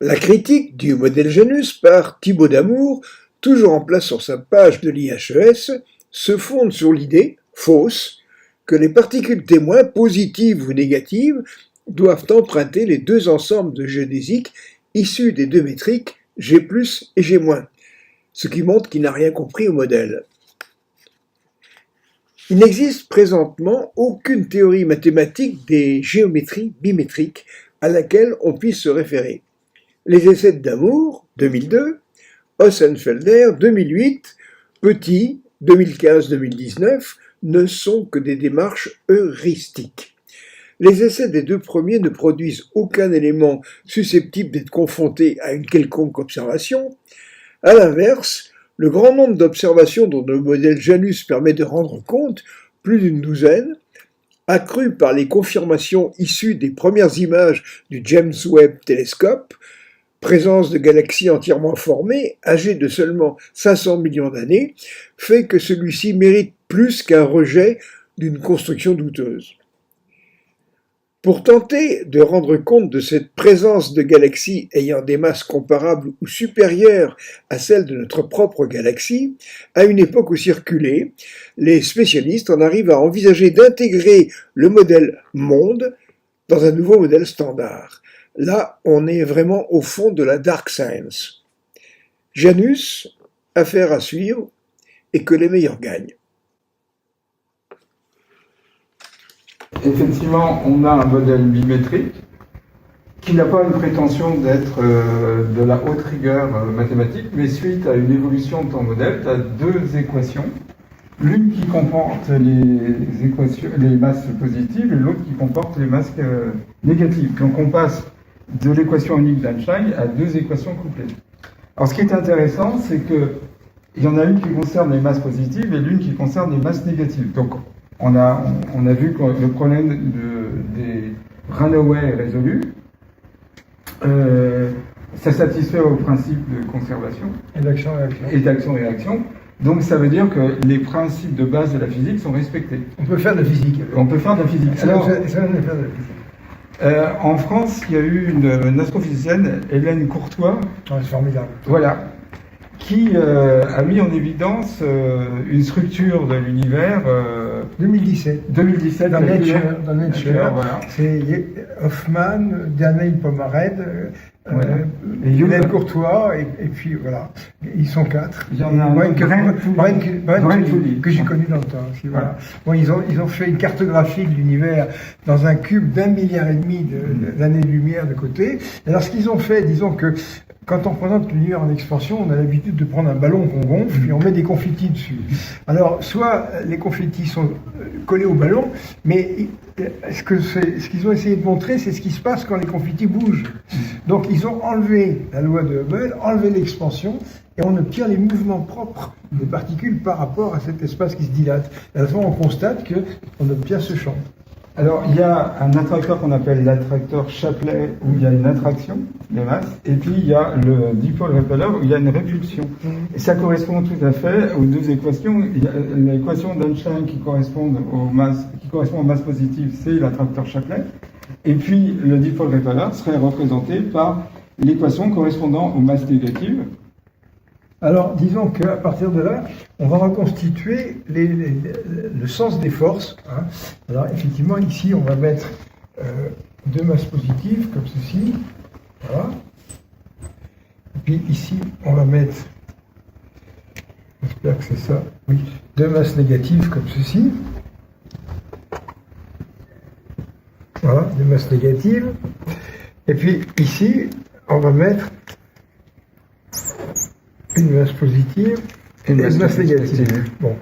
La critique du modèle Janus par Thibaut Damour, toujours en place sur sa page de l'IHES, se fonde sur l'idée, fausse, que les particules témoins, positives ou négatives, doivent emprunter les deux ensembles de géodésiques issus des deux métriques G+, et G-, ce qui montre qu'il n'a rien compris au modèle. Il n'existe présentement aucune théorie mathématique des géométries bimétriques à laquelle on puisse se référer. Les essais de Damour, 2002, Ossenfelder, 2008, Petit, 2015-2019, ne sont que des démarches heuristiques. Les essais des deux premiers ne produisent aucun élément susceptible d'être confronté à une quelconque observation. À l'inverse, le grand nombre d'observations dont le modèle Janus permet de rendre compte, plus d'une douzaine, accrues par les confirmations issues des premières images du James Webb Telescope, présence de galaxies entièrement formées, âgées de seulement 500 millions d'années, fait que celui-ci mérite plus qu'un rejet d'une construction douteuse. Pour tenter de rendre compte de cette présence de galaxies ayant des masses comparables ou supérieures à celles de notre propre galaxie, à une époque où circulait, les spécialistes en arrivent à envisager d'intégrer le modèle monde dans un nouveau modèle standard. Là, on est vraiment au fond de la dark science. Janus, affaire à suivre, et que les meilleurs gagnent. Effectivement, on a un modèle bimétrique qui n'a pas une prétention d'être de la haute rigueur mathématique, mais suite à une évolution de ton modèle, tu as deux équations, l'une qui comporte les masses positives et l'autre qui comporte les masses négatives. Donc on passe de l'équation unique d'Einstein à deux équations couplées. Alors ce qui est intéressant, c'est qu'il y en a une qui concerne les masses positives et l'une qui concerne les masses négatives. Donc on a vu que le problème des Ranoux est résolu. Ça satisfait au principe de conservation et d'action-réaction. Donc ça veut dire que les principes de base de la physique sont respectés. On peut faire de la physique. On peut faire de la physique. En France, il y a eu une astrophysicienne, Hélène Courtois. C'est formidable. Voilà. Qui a mis en évidence une structure de l'univers 2017 dans Nature, voilà. C'est Hoffman, Daniel Pomared, voilà. Hélène Courtois, et puis voilà, ils sont quatre. Il y en a un que j'ai connu dans le temps aussi, voilà. Bon, ils ont fait une cartographie de l'univers dans un cube d'1,5 milliard d'années-lumière de côté. Alors ce qu'ils ont fait, disons que quand on présente l'univers en expansion, on a l'habitude de prendre un ballon qu'on gonfle, puis on met des confettis dessus. Alors, soit les confettis sont collés au ballon, mais ce qu'ils ont essayé de montrer, c'est ce qui se passe quand les confettis bougent. Donc, ils ont enlevé la loi de Hubble, enlevé l'expansion, et on obtient les mouvements propres des particules par rapport à cet espace qui se dilate. Et à ce moment, on constate qu'on obtient ce champ. Alors, il y a un attracteur qu'on appelle l'attracteur Shapley, où il y a une attraction des masses, et puis il y a le dipole repeller, où il y a une répulsion. Et ça correspond tout à fait aux deux équations. Il y a l'équation d'Einstein qui correspond aux masses positives, c'est l'attracteur Shapley. Et puis, le dipole repeller serait représenté par l'équation correspondant aux masses négatives. Alors, disons qu'à partir de là, on va reconstituer le sens des forces. Hein. Alors, effectivement, ici, on va mettre deux masses positives, comme ceci. Voilà. Et puis ici, on va mettre, j'espère que c'est ça, oui, deux masses négatives, comme ceci. Voilà, deux masses négatives. Et puis ici, on va mettre une masse positive et une masse négative. Bon.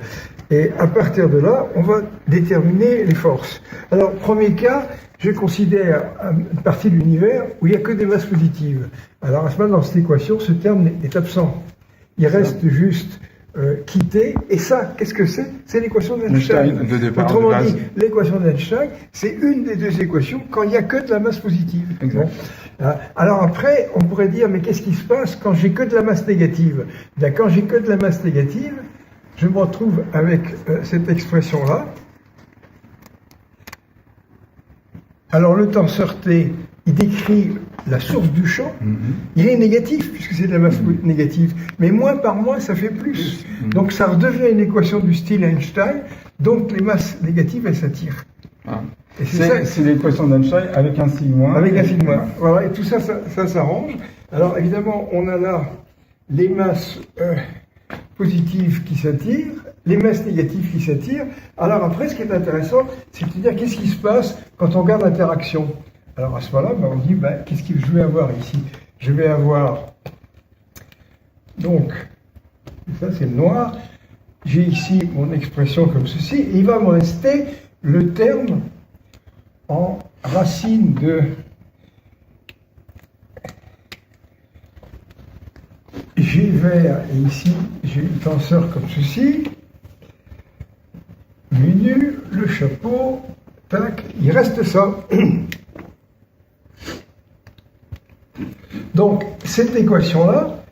Et à partir de là, on va déterminer les forces. Alors, premier cas, je considère une partie de l'univers où il n'y a que des masses positives. Alors, à ce moment, dans cette équation, ce terme est absent. Il reste juste quitté. Et ça, qu'est-ce que c'est? C'est l'équation d'Einstein. Autrement dit, l'équation d'Einstein, c'est une des deux équations quand il n'y a que de la masse positive. Exact. Bon. Alors après, on pourrait dire, mais qu'est-ce qui se passe quand j'ai que de la masse négative? Bien, quand j'ai que de la masse négative, je me retrouve avec cette expression-là. Alors le tenseur T, il décrit la source du champ, il est négatif, puisque c'est de la masse négative. Mais moins par moins, ça fait plus. Donc ça redevient une équation du style Einstein, donc les masses négatives, elles s'attirent. Ah. C'est l'équation d'Einstein avec un sigma. Avec un sigma. Voilà, et tout ça, ça s'arrange. Alors évidemment, on a là les masses positives qui s'attirent, les masses négatives qui s'attirent. Alors après, ce qui est intéressant, c'est de dire qu'est-ce qui se passe quand on regarde l'interaction. Alors à ce moment-là, on dit, qu'est-ce que je vais avoir ici? Je vais avoir, donc, ça c'est le noir, j'ai ici mon expression comme ceci, et il va me rester le terme en racine de G vert, et ici j'ai une tenseur comme ceci, mu, le chapeau, tac, il reste ça. Donc, cette équation-là,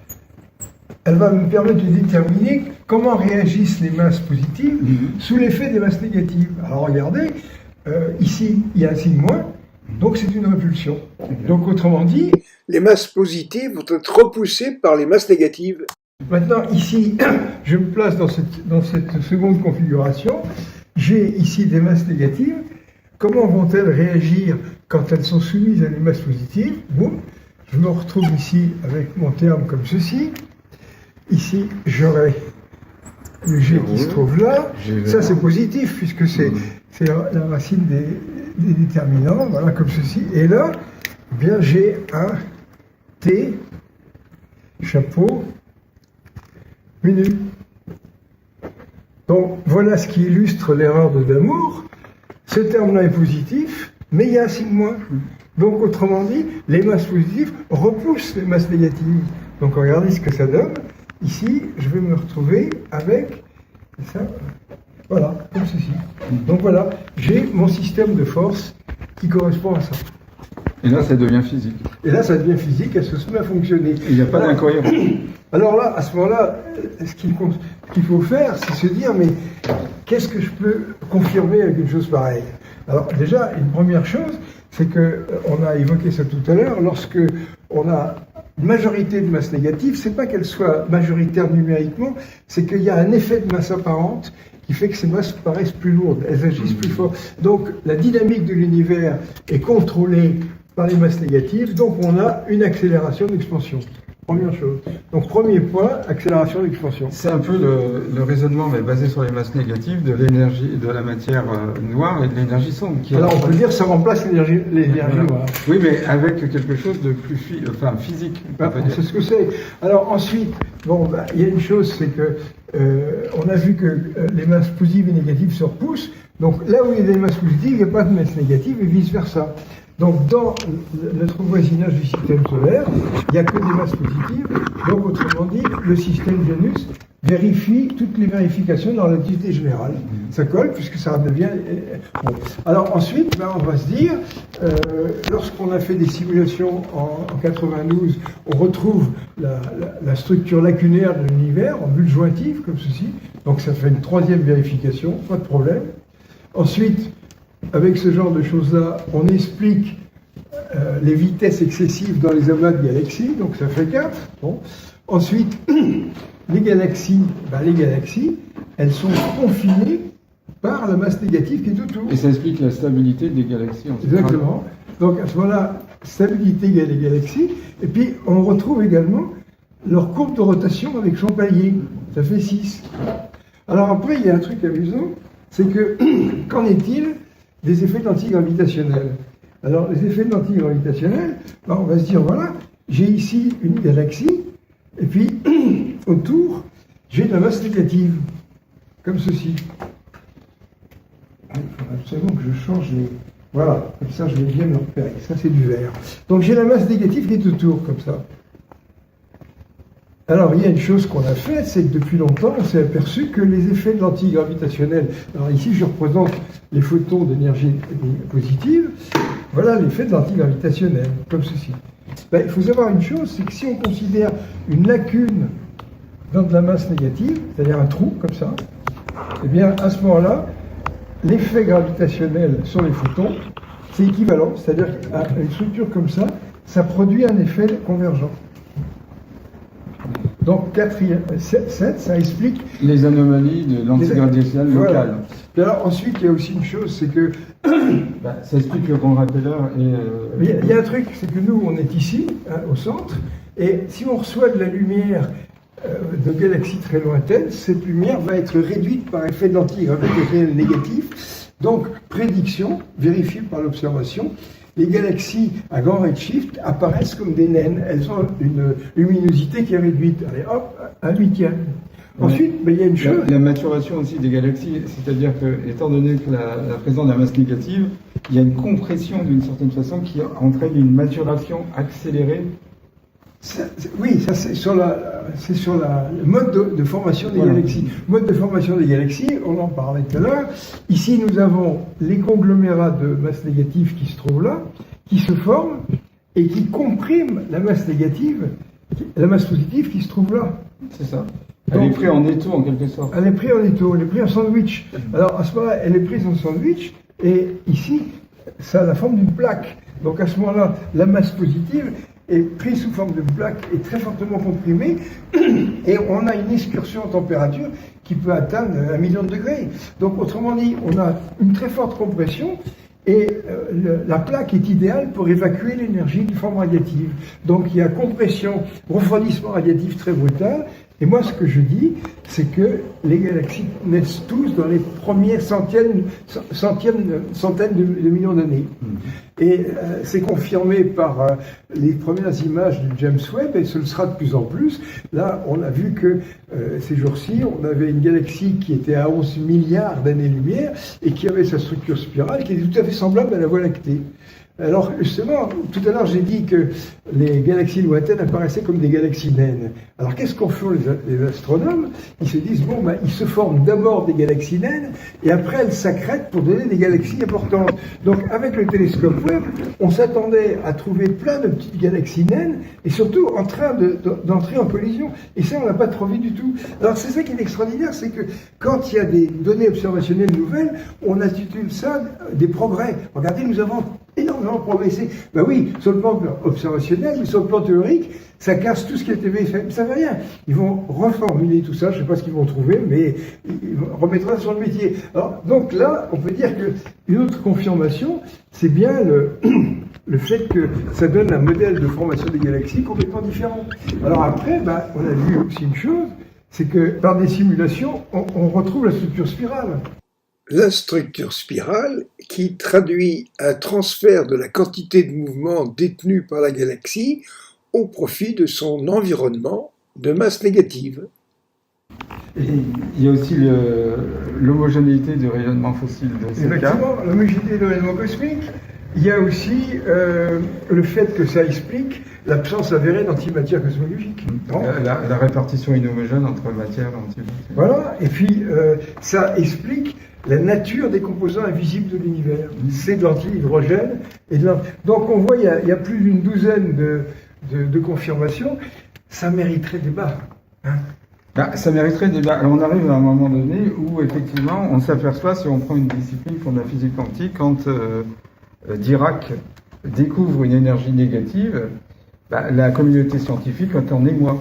elle va me permettre de déterminer comment réagissent les masses positives sous l'effet des masses négatives. Alors, regardez, ici, il y a un signe moins, donc c'est une répulsion. Donc, autrement dit, les masses positives vont être repoussées par les masses négatives. Maintenant, ici, je me place dans cette seconde configuration. J'ai ici des masses négatives. Comment vont-elles réagir quand elles sont soumises à des masses positives? Boum. Je me retrouve ici avec mon terme comme ceci. Ici, j'aurai le G qui se trouve là. Ça, c'est positif, puisque c'est la racine des déterminants, voilà, comme ceci. Et là, eh bien, j'ai un T, chapeau, nu. Donc, voilà ce qui illustre l'erreur de Damour. Ce terme-là est positif, mais il y a un signe moins. Donc, autrement dit, les masses positives repoussent les masses négatives. Donc, regardez ce que ça donne. Ici, je vais me retrouver avec ça, voilà, comme ceci. Donc voilà, j'ai mon système de force qui correspond à ça. Et là, ça devient physique. Et là, ça devient physique, elle se met à fonctionner. Il n'y a pas d'incohérence. Alors là, à ce moment-là, ce qu'il faut faire, c'est se dire, mais qu'est-ce que je peux confirmer avec une chose pareille? Alors déjà, une première chose, c'est que, on a évoqué ça tout à l'heure, lorsque on a une majorité de masse négative, c'est pas qu'elle soit majoritaire numériquement, c'est qu'il y a un effet de masse apparente qui fait que ces masses paraissent plus lourdes, elles agissent plus fort. Donc la dynamique de l'univers est contrôlée par les masses négatives, donc on a une accélération d'expansion. Première chose. Donc premier point, accélération d'expansion. C'est un peu le raisonnement, mais basé sur les masses négatives, de l'énergie, de la matière noire et de l'énergie sombre. Alors on peut dire que ça remplace l'énergie noire. Oui, mais avec quelque chose de plus physique. C'est ce que c'est. Alors ensuite, il y a une chose, c'est que on a vu que les masses positives et négatives se repoussent. Donc là où il y a des masses positives, il n'y a pas de masses négatives et vice versa. Donc dans notre voisinage du système solaire, il n'y a que des masses positives. Donc autrement dit, le système Janus vérifie toutes les vérifications dans la relativité générale. Ça colle puisque ça devient... Bon. Alors ensuite, on va se dire, lorsqu'on a fait des simulations en 92, on retrouve la structure lacunaire de l'univers en bulle jointive, comme ceci. Donc ça fait une troisième vérification, pas de problème. Ensuite, avec ce genre de choses-là, on explique les vitesses excessives dans les amas de galaxies, donc ça fait 4. Bon. Ensuite, les galaxies, elles sont confinées par la masse négative qui est autour. Et ça explique la stabilité des galaxies. Exactement. Donc à ce moment-là, stabilité égale les galaxies, et puis on retrouve également leur courbe de rotation avec son palier. Ça fait 6. Alors après, il y a un truc amusant, c'est que, qu'en est-il des effets d'antigravitationnel? Alors, les effets d'antigravitationnel, on va se dire, voilà, j'ai ici une galaxie, et puis, autour, j'ai de la masse négative, comme ceci. Il faut absolument que je change les... Voilà, comme ça, je vais bien me repérer. Ça, c'est du vert. Donc, j'ai la masse négative qui est autour, comme ça. Alors, il y a une chose qu'on a faite, c'est que depuis longtemps, on s'est aperçu que les effets de l'antigravitationnel... Alors ici, je représente les photons d'énergie positive. Voilà l'effet de l'antigravitationnel, comme ceci. Il faut savoir une chose, c'est que si on considère une lacune dans de la masse négative, c'est-à-dire un trou, comme ça, eh bien, à ce moment-là, l'effet gravitationnel sur les photons, c'est équivalent. C'est-à-dire qu'une structure comme ça, ça produit un effet convergent. Donc 7, ça explique les anomalies de l'antigradationnel local. Voilà. Et alors ensuite, il y a aussi une chose, c'est que ça explique le grand rappelleur. Il y a un truc, c'est que nous, on est ici, hein, au centre, et si on reçoit de la lumière de galaxies très lointaines, cette lumière va être réduite par effet de l'antigravitationnel négatif. Donc, prédiction, vérifiée par l'observation, les galaxies à grand redshift apparaissent comme des naines. Elles ont une luminosité qui est réduite. Allez, hop, 1/8. Ensuite, il y a une chose. La maturation aussi des galaxies, c'est-à-dire que, étant donné que la présence de la masse négative, il y a une compression d'une certaine façon qui entraîne une maturation accélérée. Oui, ça c'est sur le mode de formation des galaxies. Mode de formation des galaxies, on en parlait tout à l'heure. Ici, nous avons les conglomérats de masse négative qui se trouvent là, qui se forment et qui compriment la masse négative, la masse positive qui se trouve là. C'est ça. Elle est prise en étau en quelque sorte. Elle est prise en étau, elle est prise en sandwich. Alors à ce moment-là, elle est prise en sandwich et ici, ça a la forme d'une plaque. Donc à ce moment-là, la masse positive est prise sous forme de plaque et très fortement comprimée et on a une excursion en température qui peut atteindre 1 million de degrés. Donc autrement dit, on a une très forte compression et la plaque est idéale pour évacuer l'énergie d'une forme radiative. Donc il y a compression, refroidissement radiatif très brutal. Et moi, ce que je dis, c'est que les galaxies naissent tous dans les premières centaines de millions d'années. Et c'est confirmé par les premières images du James Webb, et ce le sera de plus en plus. Là, on a vu que ces jours-ci, on avait une galaxie qui était à 11 milliards d'années-lumière et qui avait sa structure spirale qui est tout à fait semblable à la Voie lactée. Alors, justement, tout à l'heure, j'ai dit que les galaxies lointaines apparaissaient comme des galaxies naines. Alors, qu'est-ce qu'en font les astronomes? Ils se disent, bon, ils se forment d'abord des galaxies naines, et après, elles s'accrètent pour donner des galaxies importantes. Donc, avec le télescope Webb, on s'attendait à trouver plein de petites galaxies naines, et surtout en train d'entrer en collision. Et ça, on l'a pas trop vu du tout. Alors, c'est ça qui est extraordinaire, c'est que quand il y a des données observationnelles nouvelles, on intitule ça des progrès. Regardez, nous avons énormément progressé. Ben oui, sur le plan observationnel, mais sur le plan théorique, ça casse tout ce qui a été fait. Ça ne fait rien. Ils vont reformuler tout ça, je ne sais pas ce qu'ils vont trouver, mais ils remettront ça sur le métier. Alors, donc là, on peut dire qu'une autre confirmation, c'est bien le fait que ça donne un modèle de formation des galaxies complètement différent. Alors après, on a vu aussi une chose, c'est que par des simulations, on retrouve la structure spirale. La structure spirale qui traduit un transfert de la quantité de mouvement détenue par la galaxie au profit de son environnement de masse négative. Et il y a aussi l'homogénéité du rayonnement fossile de ces cas. Effectivement, l'homogénéité du rayonnement cosmique. Il y a aussi le fait que ça explique l'absence avérée d'antimatière cosmologique. La répartition inhomogène entre matière et antimatière. Voilà, et puis ça explique la nature des composants invisibles de l'univers. C'est de l'anti-hydrogène. Donc on voit, il y a plus d'une douzaine de confirmations. Ça mériterait débat. Hein. Ça mériterait débat. Alors on arrive à un moment donné où effectivement on s'aperçoit, si on prend une discipline comme la physique quantique, quand Dirac découvre une énergie négative, la communauté scientifique en émoi.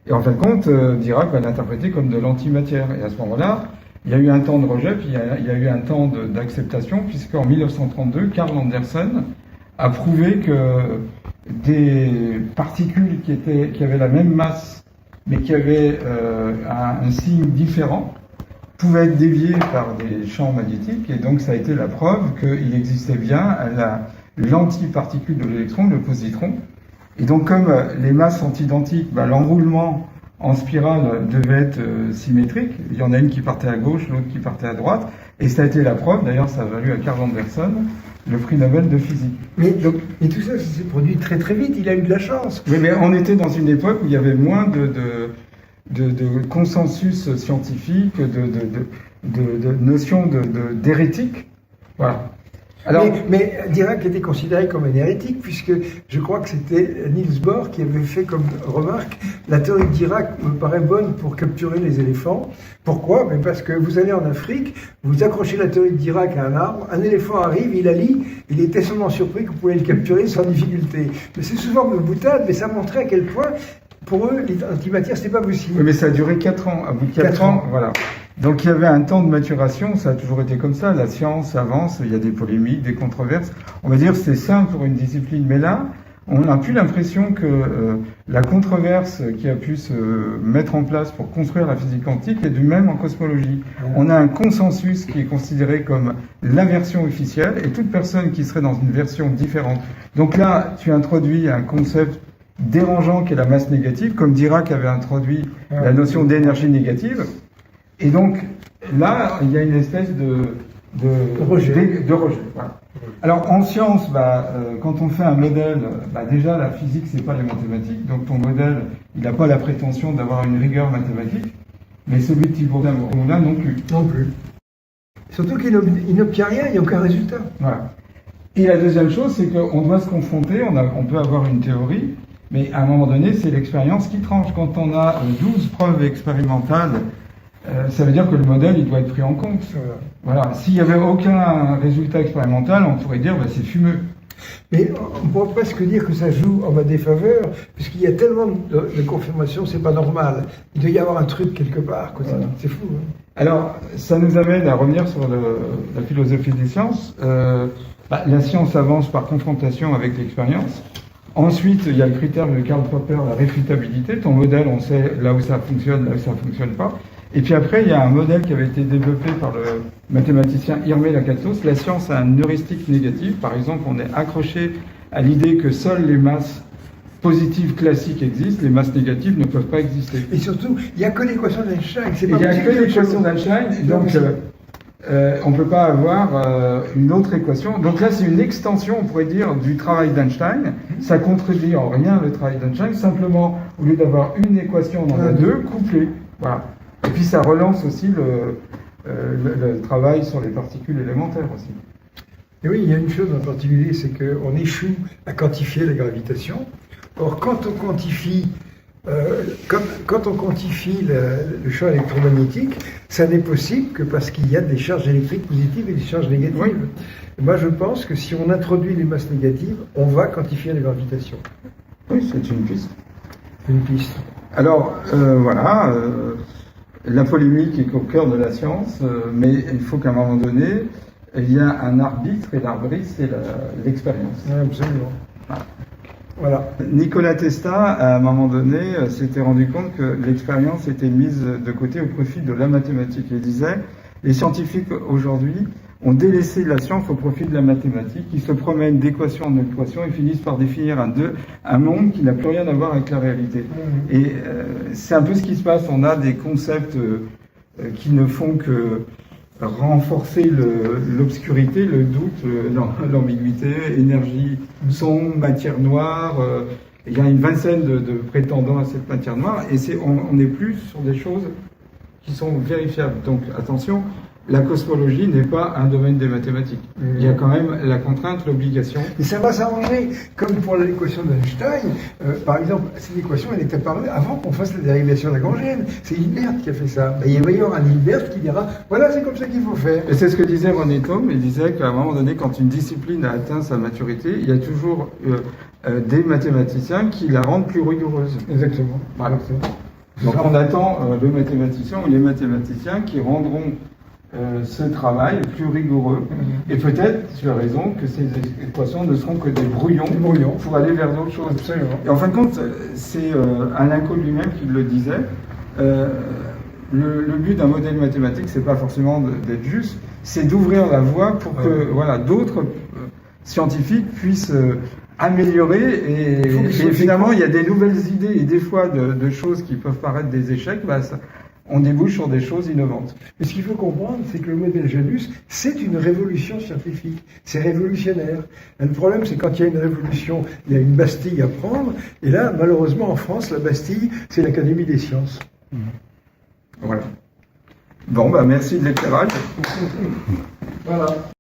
Et en fin de compte, Dirac va l'interpréter comme de l'antimatière. Et à ce moment-là, il y a eu un temps de rejet, puis il y a eu un temps d'acceptation, puisqu'en 1932, Karl Anderson a prouvé que des particules qui avaient la même masse, mais qui avaient un signe différent, pouvaient être déviées par des champs magnétiques, et donc ça a été la preuve qu'il existait bien l'antiparticule de l'électron, le positron. Et donc comme les masses sont identiques, l'enroulement en spirale devait être symétrique. Il y en a une qui partait à gauche, l'autre qui partait à droite. Et ça a été la preuve, d'ailleurs ça a valu à Karl Anderson le prix Nobel de physique. Mais tout ça s'est produit très très vite, il a eu de la chance. Oui, mais on était dans une époque où il y avait moins de consensus scientifique, de notions d'hérétique. Voilà. Alors, mais Dirac était considéré comme un hérétique, puisque je crois que c'était Niels Bohr qui avait fait comme remarque la théorie de Dirac me paraît bonne pour capturer les éléphants. Pourquoi? Parce que vous allez en Afrique, vous accrochez la théorie de Dirac à un arbre, un éléphant arrive, il la lit, il était tellement surpris qu'on pouvait le capturer sans difficulté. Mais c'est sous forme de boutade, mais ça montrait à quel point, pour eux, l'antimatière, c'était pas possible. Oui, mais ça a duré 4 ans. À bout de 4 ans, voilà. Donc il y avait un temps de maturation, ça a toujours été comme ça. La science avance, il y a des polémiques, des controverses. On va dire que c'est simple pour une discipline, mais là, on n'a plus l'impression que la controverse qui a pu se mettre en place pour construire la physique quantique est du même en cosmologie. On a un consensus qui est considéré comme la version officielle et toute personne qui serait dans une version différente. Donc là, tu introduis un concept dérangeant qui est la masse négative, comme Dirac avait introduit la notion d'énergie négative. Et donc là, il y a une espèce de rejet. Voilà. Alors en science, quand on fait un modèle, déjà la physique c'est pas les mathématiques, donc ton modèle il n'a pas la prétention d'avoir une rigueur mathématique, mais celui de Thibaut Moulin non plus. Non plus. Surtout qu'il n'obtient rien, il n'y a aucun résultat. Voilà. Et la deuxième chose, c'est qu'on doit se confronter, on peut avoir une théorie, mais à un moment donné, c'est l'expérience qui tranche. Quand on a 12 preuves expérimentales, ça veut dire que le modèle, il doit être pris en compte. Voilà. S'il n'y avait aucun résultat expérimental, on pourrait dire c'est fumeux. Mais on ne pourrait presque dire que ça joue en ma défaveur, puisqu'il y a tellement de confirmations, c'est pas normal. Il doit y avoir un truc quelque part. Voilà. C'est fou. Hein. Alors, ça nous amène à revenir sur la philosophie des sciences. La science avance par confrontation avec l'expérience. Ensuite, il y a le critère de Karl Popper, la réfutabilité. Ton modèle, on sait là où ça fonctionne, là où ça ne fonctionne pas. Et puis après, il y a un modèle qui avait été développé par le mathématicien Irmé Lakatos. La science a une heuristique négative. Par exemple, on est accroché à l'idée que seules les masses positives classiques existent, les masses négatives ne peuvent pas exister. Et surtout, il n'y a que l'équation d'Einstein. Il n'y a que l'équation d'Einstein, donc on ne peut pas avoir une autre équation. Donc là, c'est une extension, on pourrait dire, du travail d'Einstein. Ça contredit en rien le travail d'Einstein. Simplement, au lieu d'avoir une équation, on en a deux couplées. Voilà. Et puis ça relance aussi le travail sur les particules élémentaires aussi. Et oui, il y a une chose en particulier, c'est qu'on échoue à quantifier la gravitation. Or, quand on quantifie, le champ électromagnétique, ça n'est possible que parce qu'il y a des charges électriques positives et des charges négatives. Oui. Et moi, je pense que si on introduit les masses négatives, on va quantifier la gravitation. Oui, c'est une piste. Une piste. Alors, la polémique est au cœur de la science, mais il faut qu'à un moment donné, il y a un arbitre, et l'arbitre, c'est l'expérience. Oui, absolument. Voilà. Nikola Tesla, à un moment donné, s'était rendu compte que l'expérience était mise de côté au profit de la mathématique. Il disait, les scientifiques aujourd'hui ont délaissé la science au profit de la mathématique, ils se promènent d'équation en équation et finissent par définir un monde qui n'a plus rien à voir avec la réalité. Et c'est un peu ce qui se passe, on a des concepts qui ne font que renforcer l'obscurité, le doute, l'ambiguïté, énergie sombre, matière noire. Il y a une vingtaine de prétendants à cette matière noire et on n'est plus sur des choses qui sont vérifiables. Donc attention, la cosmologie n'est pas un domaine des mathématiques. Il y a quand même la contrainte, l'obligation. Et ça va s'arranger, comme pour l'équation d'Einstein. Par exemple, cette équation, elle est apparue avant qu'on fasse la dérivation lagrangienne. C'est Hilbert qui a fait ça. Et il va y avoir un Hilbert qui dira, voilà, c'est comme ça qu'il faut faire. Et c'est ce que disait René Thom. Il disait qu'à un moment donné, quand une discipline a atteint sa maturité, il y a toujours des mathématiciens qui la rendent plus rigoureuse. Exactement. Voilà. Donc on attend le mathématicien ou les mathématiciens qui rendront ce travail plus rigoureux. Et peut-être, tu as raison, que ces équations ne seront que des brouillons pour aller vers d'autres choses. Absolument. Et en fin de compte, c'est Alain Cole lui-même qui le disait. Le but d'un modèle mathématique, c'est pas forcément d'être juste, c'est d'ouvrir la voie pour que d'autres scientifiques puissent améliorer et finalement il y a des nouvelles idées et des fois de choses qui peuvent paraître des échecs, on débouche sur des choses innovantes. Mais ce qu'il faut comprendre, c'est que le modèle Janus, c'est une révolution scientifique. C'est révolutionnaire. Et le problème, c'est quand il y a une révolution, il y a une Bastille à prendre. Et là, malheureusement, en France, la Bastille, c'est l'Académie des sciences. Voilà. Bon, merci de l'éclairage. Voilà.